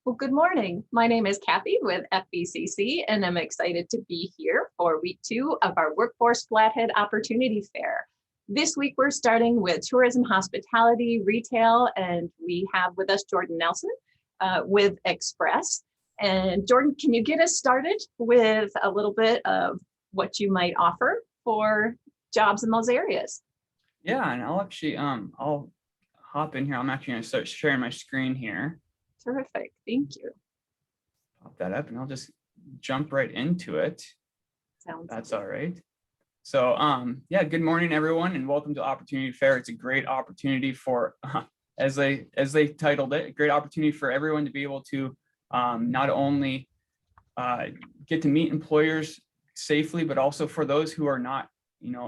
Well, good morning. My name is Kathy with FBCC, and I'm excited to be here for week 2 of our Workforce Flathead Opportunity Fair. This week, we're starting with tourism, hospitality, retail, and we have with us Jordan Nelson with Express. And Jordan, can you get us started with a little bit of what you might offer for jobs in those areas? Yeah, and I'll actually, I'll hop in here. I'm actually going to start sharing my screen here. Terrific, thank you. Pop that up and I'll just jump right into it. That's all right. So, yeah, good morning, everyone, and welcome to Opportunity Fair. It's a great opportunity for, as they titled it, a great opportunity for everyone to be able to not only get to meet employers safely, but also for those who are not,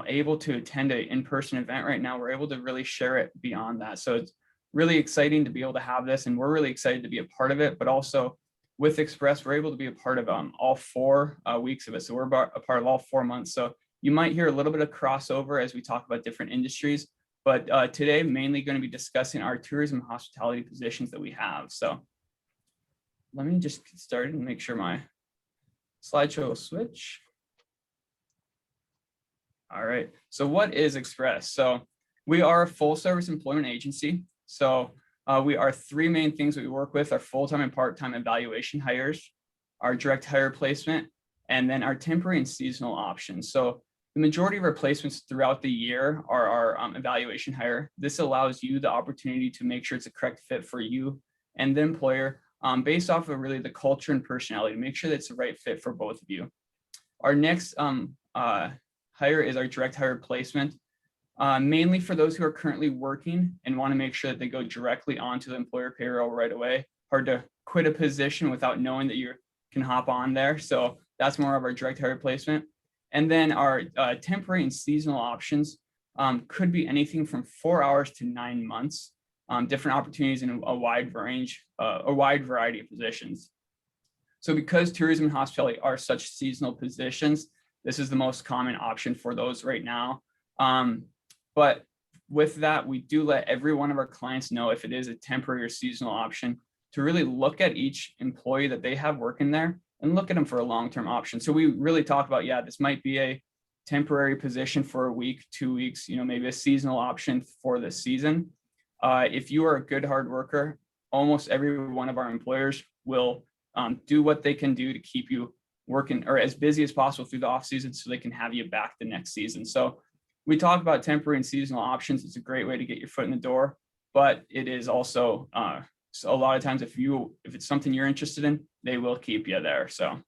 able to attend an in-person event right now, we're able to really share it beyond that. So it's really exciting to be able to have this, and we're really excited to be a part of it. But also with Express, we're able to be a part of all 4 weeks of it. So we're a part of all 4 months. So you might hear a little bit of crossover as we talk about different industries. But today, mainly going to be discussing our tourism and hospitality positions that we have. So let me just get started and make sure my slideshow will switch. All right, so what is Express? So we are a full service employment agency. So we are 3 main things that we work with: our full-time and part-time evaluation hires, our direct hire placement, and then our temporary and seasonal options. So the majority of our placements throughout the year are our evaluation hire. This allows you the opportunity to make sure it's a correct fit for you and the employer based off of really the culture and personality, to make sure that it's the right fit for both of you. Our next hire is our direct hire placement, mainly for those who are currently working and want to make sure that they go directly onto the employer payroll right away. Hard to quit a position without knowing that you can hop on there. So that's more of our direct hire placement. And then our temporary and seasonal options could be anything from 4 hours to 9 months, different opportunities in a wide range, a wide variety of positions. So because tourism and hospitality are such seasonal positions, this is the most common option for those right now. But with that, we do let every one of our clients know if it is a temporary or seasonal option to really look at each employee that they have working there and look at them for a long-term option. So we really talk about, yeah, this might be a temporary position for a week, 2 weeks, maybe a seasonal option for the season. If you are a good hard worker, almost every one of our employers will do what they can do to keep you working or as busy as possible through the off season so they can have you back the next season. So we talk about temporary and seasonal options. It's a great way to get your foot in the door, but it is also so a lot of times if it's something you're interested in, they will keep you there. So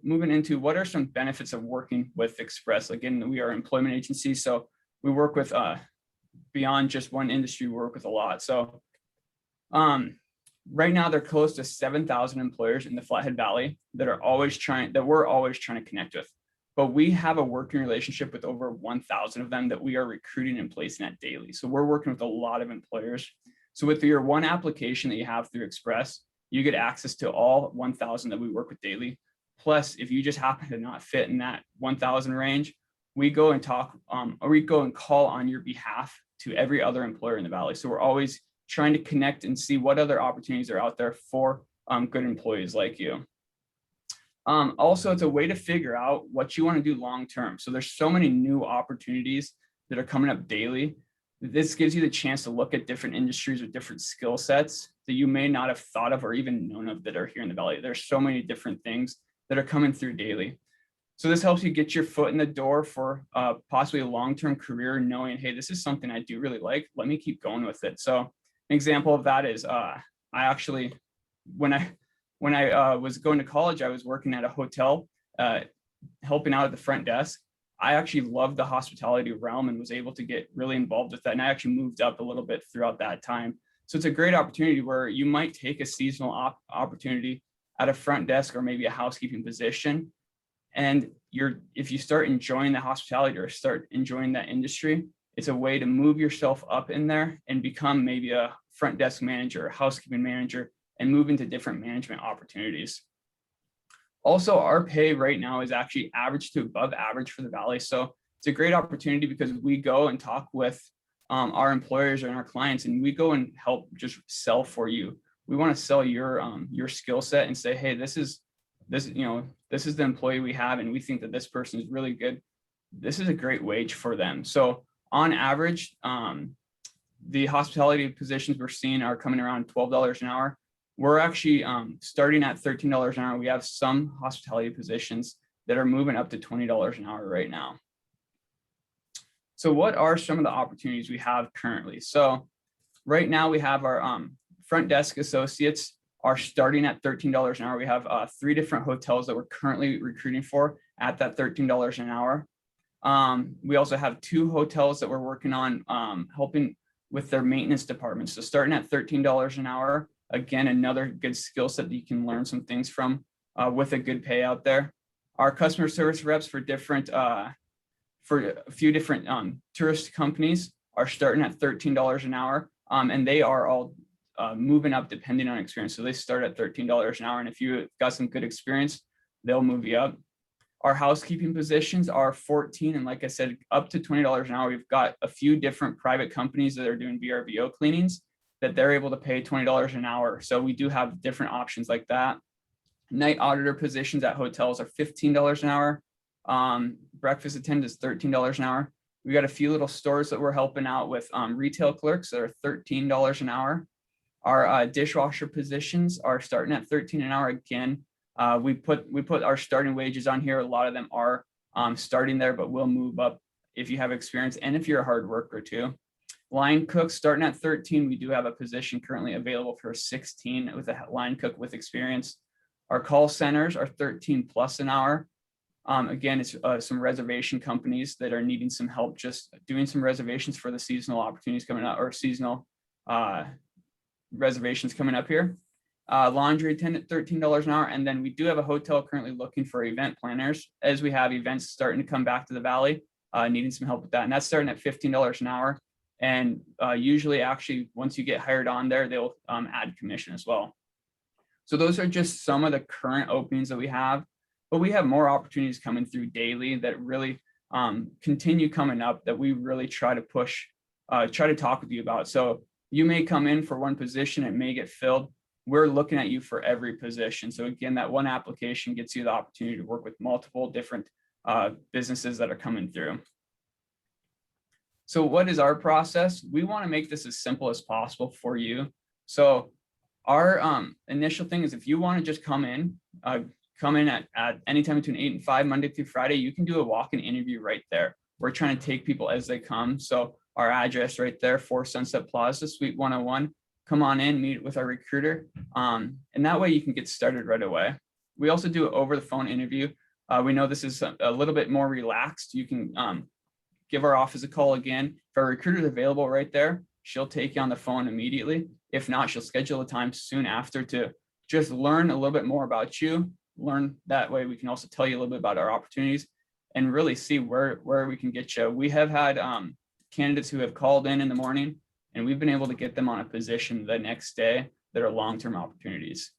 moving into what are some benefits of working with Express? Again, we are an employment agency, so we work with beyond just one industry. We work with a lot. So right now, they're close to 7,000 employers in the Flathead Valley that we're always trying to connect with. But we have a working relationship with over 1,000 of them that we are recruiting and placing at daily. So we're working with a lot of employers. So with your one application that you have through Express, you get access to all 1,000 that we work with daily. Plus, if you just happen to not fit in that 1,000 range, we go and talk, or we go and call on your behalf to every other employer in the Valley. So we're always trying to connect and see what other opportunities are out there for good employees like you. Also, it's a way to figure out what you want to do long-term. So there's so many new opportunities that are coming up daily. This gives you the chance to look at different industries with different skill sets that you may not have thought of or even known of that are here in the Valley. There's so many different things that are coming through daily. So this helps you get your foot in the door for possibly a long-term career, knowing, hey, this is something I do really like. Let me keep going with it. So an example of that is I actually, when I was going to college, I was working at a hotel, helping out at the front desk. I actually loved the hospitality realm and was able to get really involved with that. And I actually moved up a little bit throughout that time. So it's a great opportunity where you might take a seasonal opportunity at a front desk or maybe a housekeeping position. And if you start enjoying the hospitality or start enjoying that industry, it's a way to move yourself up in there and become maybe a front desk manager, a housekeeping manager, and move into different management opportunities. Also, our pay right now is actually average to above average for the Valley. So it's a great opportunity because we go and talk with our employers and our clients, and we go and help just sell for you we want to sell your skill set and say, hey, this is the employee we have, and we think that this person is really good. This is a great wage for them. So on average, the hospitality positions we're seeing are coming around $12 an hour. We're actually starting at $13 an hour. We have some hospitality positions that are moving up to $20 an hour right now. So what are some of the opportunities we have currently? So right now we have our front desk associates are starting at $13 an hour. We have 3 different hotels that we're currently recruiting for at that $13 an hour. We also have 2 hotels that we're working on helping with their maintenance department. So starting at $13 an hour, again, another good skill set that you can learn some things from with a good pay out there. Our customer service reps for a few different tourist companies are starting at $13 an hour, and they are all moving up depending on experience. So they start at $13 an hour, and if you've got some good experience, they'll move you up. Our housekeeping positions are $14, and like I said, up to $20 an hour. We've got a few different private companies that are doing VRBO cleanings that they're able to pay $20 an hour. So we do have different options like that. Night auditor positions at hotels are $15 an hour. Breakfast attendant is $13 an hour. We got a few little stores that we're helping out with retail clerks that are $13 an hour. Our dishwasher positions are starting at $13 an hour. Again, we put our starting wages on here. A lot of them are starting there, but we'll move up if you have experience and if you're a hard worker too. Line cook starting at 13. We do have a position currently available for 16 with a line cook with experience. Our call centers are 13 plus an hour. Again, it's some reservation companies that are needing some help just doing some reservations for the seasonal opportunities coming up, or seasonal reservations coming up here. Laundry attendant, $13 an hour. And then we do have a hotel currently looking for event planners as we have events starting to come back to the Valley, needing some help with that. And that's starting at $15 an hour. And usually actually, once you get hired on there, they'll add commission as well. So those are just some of the current openings that we have, but we have more opportunities coming through daily that really continue coming up that we really try to push, try to talk with you about. So you may come in for one position, it may get filled. We're looking at you for every position. So again, that one application gets you the opportunity to work with multiple different businesses that are coming through. So what is our process? We want to make this as simple as possible for you. So our initial thing is if you want to just come in at any time between 8 and 5, Monday through Friday, you can do a walk-in interview right there. We're trying to take people as they come. So our address right there for Sunset Plaza, Suite 101. Come on in, meet with our recruiter. And that way you can get started right away. We also do an over the phone interview. We know this is a little bit more relaxed. You can give our office a call again. If our recruiter is available right there, she'll take you on the phone immediately. If not, she'll schedule a time soon after to just learn a little bit more about you. Learn that way we can also tell you a little bit about our opportunities and really see where we can get you. We have had candidates who have called in the morning, and we've been able to get them on a position the next day that are long-term opportunities.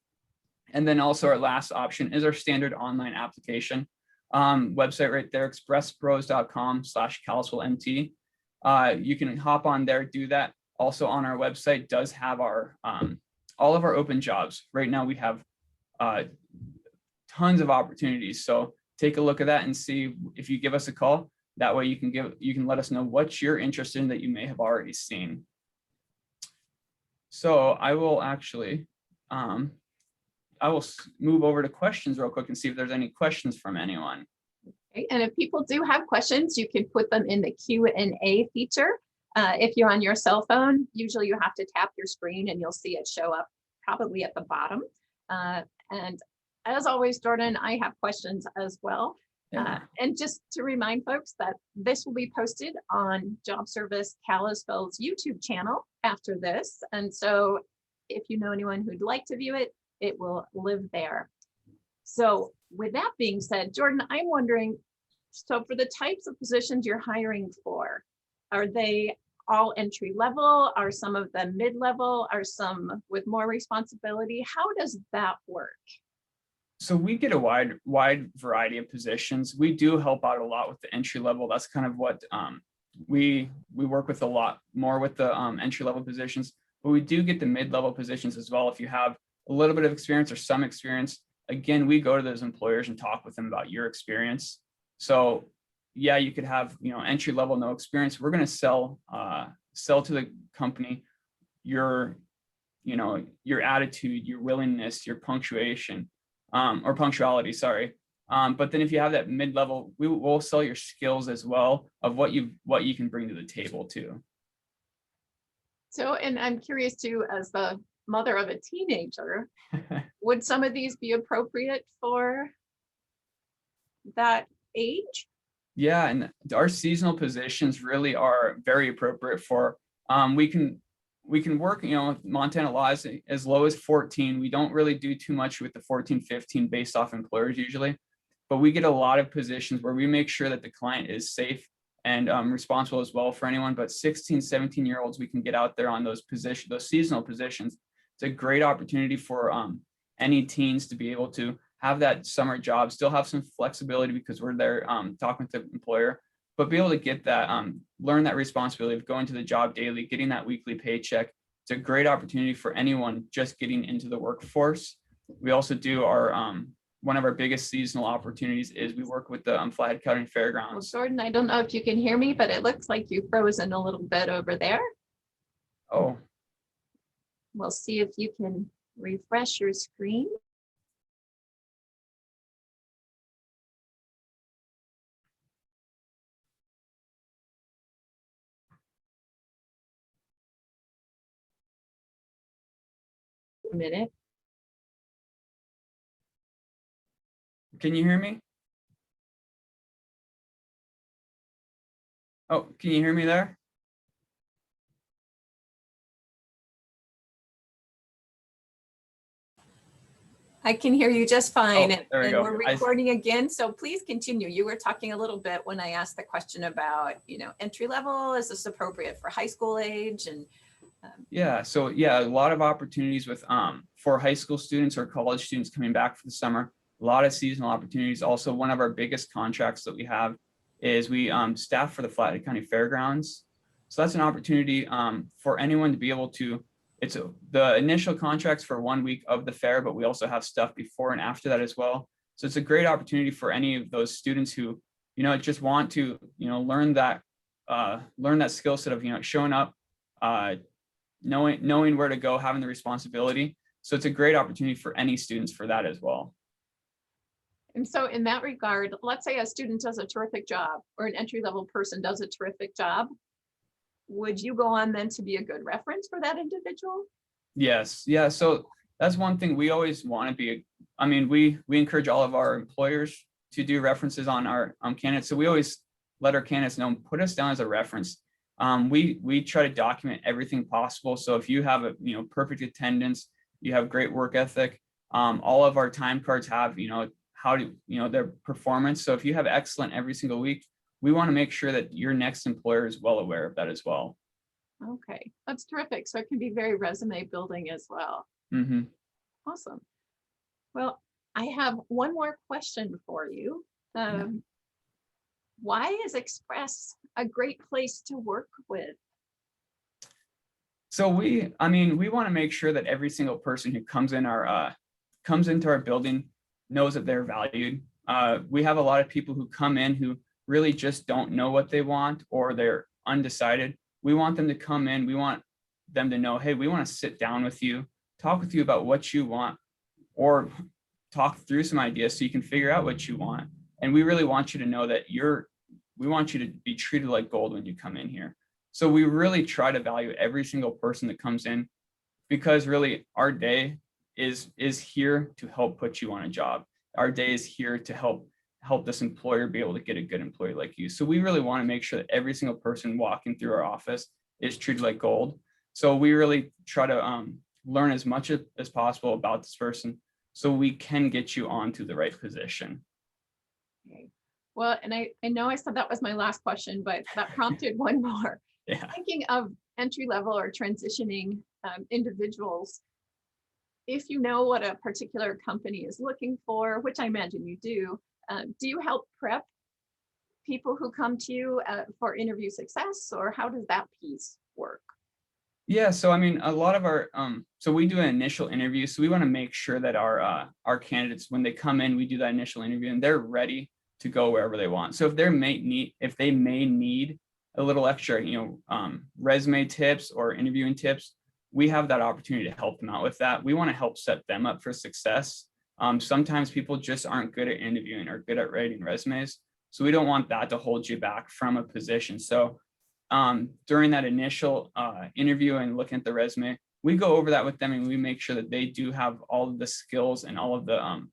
And then also our last option is our standard online application website right there, expresspros.com/CaliswellMT. You can hop on there, do that. Also on our website does have our all of our open jobs. Right now we have tons of opportunities. So take a look at that and see if you give us a call. That way you can let us know what you're interested in that you may have already seen. So I will actually, I will move over to questions real quick and see if there's any questions from anyone. Okay. And if people do have questions, you can put them in the Q&A feature. If you're on your cell phone, usually you have to tap your screen and you'll see it show up probably at the bottom. And as always, Jordan, I have questions as well. Yeah. And just to remind folks that this will be posted on Job Service Kalispell's YouTube channel after this. And so if you know anyone who'd like to view it, it will live there. So with that being said, Jordan, I'm wondering, so for the types of positions you're hiring for, are they all entry level? Are some of them mid-level? Are some with more responsibility? How does that work? So we get a wide variety of positions. We do help out a lot with the entry level. That's kind of what we work with a lot more with the entry level positions. but we do get the mid-level positions as well. If you have a little bit of experience or some experience, again, we go to those employers and talk with them about your experience. So yeah, you could have, entry level, no experience. We're going to sell to the company your attitude, your willingness, your punctuation, or punctuality, sorry. But then if you have that mid-level, we'll sell your skills as well of what you can bring to the table too. So, and I'm curious too, as the mother of a teenager, would some of these be appropriate for that age? Yeah, and our seasonal positions really are very appropriate for, we can work, Montana laws as low as 14. We don't really do too much with the 14, 15 based off employers usually, but we get a lot of positions where we make sure that the client is safe and responsible as well for anyone. But 16, 17-year-olds, we can get out there on those positions, those seasonal positions. It's a great opportunity for any teens to be able to have that summer job, still have some flexibility because we're there talking with the employer, but be able to get that, learn that responsibility of going to the job daily, getting that weekly paycheck. It's a great opportunity for anyone just getting into the workforce. We also do our, one of our biggest seasonal opportunities is we work with the Flathead County Fairgrounds. Well, Jordan, I don't know if you can hear me, but it looks like you've frozen a little bit over there. Oh. We'll see if you can refresh your screen. A minute. Can you hear me? Oh, can you hear me there? I can hear you just fine. Oh, there we go. We're recording again, so please continue. You were talking a little bit when I asked the question about, entry level. Is this appropriate for high school age? And yeah, so yeah, a lot of opportunities with for high school students or college students coming back for the summer. A lot of seasonal opportunities. Also, one of our biggest contracts that we have is we staff for the Flathead County Fairgrounds. So that's an opportunity for anyone to be able to. The initial contracts for 1 week of the fair, but we also have stuff before and after that as well. So it's a great opportunity for any of those students who, just want to, learn that skill set of, showing up, knowing where to go, having the responsibility. So it's a great opportunity for any students for that as well. And so in that regard, let's say a student does a terrific job or an entry-level person does a terrific job. Would you go on then to be a good reference for that individual? Yes. Yeah. So that's one thing we always want to be. We encourage all of our employers to do references on our candidates. So we always let our candidates know, put us down as a reference. We try to document everything possible. So if you have a perfect attendance, you have great work ethic. All of our time cards have their performance. So if you have excellent every single week, we want to make sure that your next employer is well aware of that as well. Okay, that's terrific. So it can be very resume building as well. Mm-hmm. Awesome. Well, I have one more question for you. Why is Express a great place to work with? So we want to make sure that every single person who comes into our building knows that they're valued. We have a lot of people who come in who really just don't know what they want or they're undecided. We want them to come in. We want them to know, hey, we want to sit down with you, talk with you about what you want, or talk through some ideas so you can figure out what you want. And we really want you to know that we want you to be treated like gold when you come in here. So we really try to value every single person that comes in, because really our day is here to help put you on a job. Our day is here to help this employer be able to get a good employee like you. So we really want to make sure that every single person walking through our office is treated like gold. So we really try to learn as much as possible about this person so we can get you onto the right position. Okay. Well, and I know I said that was my last question, but that prompted one more. Yeah. Thinking of entry level or transitioning individuals, if you know what a particular company is looking for, which I imagine you do you help prep people who come to you for interview success, or how does that piece work? Yeah, so I mean, a lot of our so we do an initial interview. So we want to make sure that our candidates, when they come in, we do that initial interview and they're ready to go wherever they want. So if they may need a little extra, resume tips or interviewing tips, we have that opportunity to help them out with that. We want to help set them up for success. Sometimes people just aren't good at interviewing or good at writing resumes. So we don't want that to hold you back from a position. So during that initial interview and looking at the resume, we go over that with them and we make sure that they do have all of the skills and all of the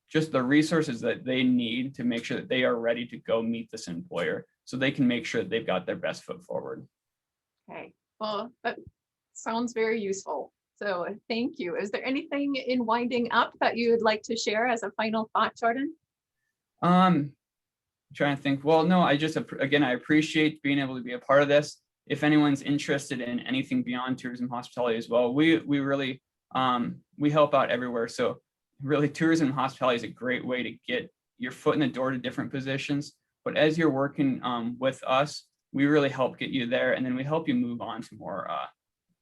just the resources that they need to make sure that they are ready to go meet this employer so they can make sure that they've got their best foot forward. Okay, well, that sounds very useful. So thank you. Is there anything in winding up that you would like to share as a final thought, Jordan? Trying to think. Well, no, I appreciate being able to be a part of this. If anyone's interested in anything beyond tourism hospitality as well, we really we help out everywhere. So really, tourism and hospitality is a great way to get your foot in the door to different positions. But as you're working with us, we really help get you there, and then we help you move on to more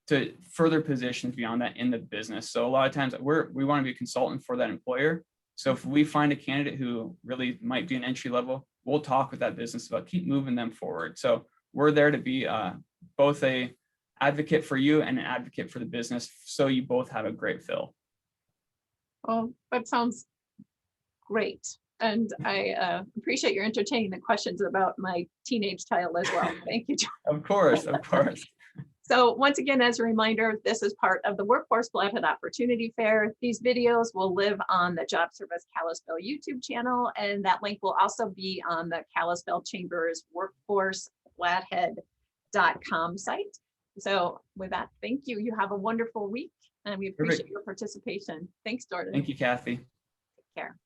to further positions beyond that in the business. So a lot of times we want to be a consultant for that employer. So if we find a candidate who really might be an entry level, we'll talk with that business about keep moving them forward. So we're there to be both a advocate for you and an advocate for the business, so you both have a great fill. Well, that sounds great. And I appreciate your entertaining the questions about my teenage child as well. Thank you, Jordan. Of course, of course. So once again, as a reminder, this is part of the Workforce Flathead Opportunity Fair. These videos will live on the Job Service Kalispell YouTube channel, and that link will also be on the Kalispell Chamber's workforceflathead.com site. So with that, thank you. You have a wonderful week, and we appreciate your participation. Thanks, Jordan. Thank you, Kathy. Take care.